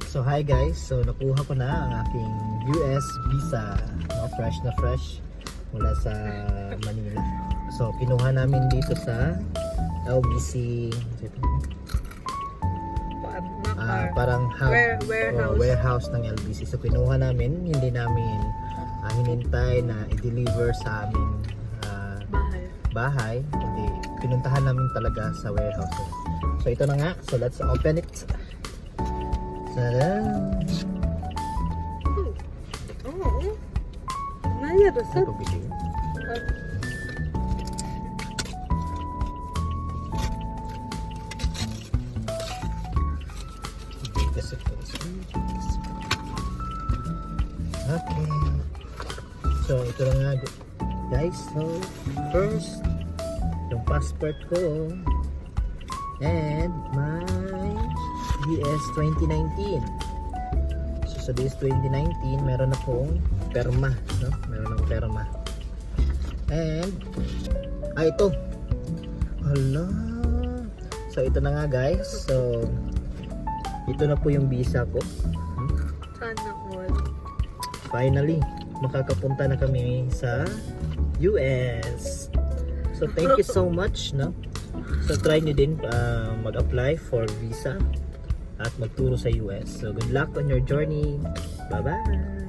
So hi guys, so nakuha ko na ang aking US visa, no? Fresh na fresh mula sa Manila. So kinuha namin dito sa LBC, parang warehouse ng LBC. So kinuha namin, hindi namin hinintay na i-deliver sa aming bahay, hindi, pinuntahan namin talaga sa warehouse. So ito na nga, so let's open it. Tadaan! Oh, Maya basad. Okay. So ito na nga guys. So first, yung passport ko and my DS 2019. So sa DS 2019 meron akong perma, no? Meron akong perma. And ito. Hala. So ito na nga guys. So ito na po yung visa ko. Sana all. Finally, makakapunta na kami sa US. So thank you so much, no? So try nyo din mag-apply for visa at magturo sa US. So good luck on your journey. Bye-bye!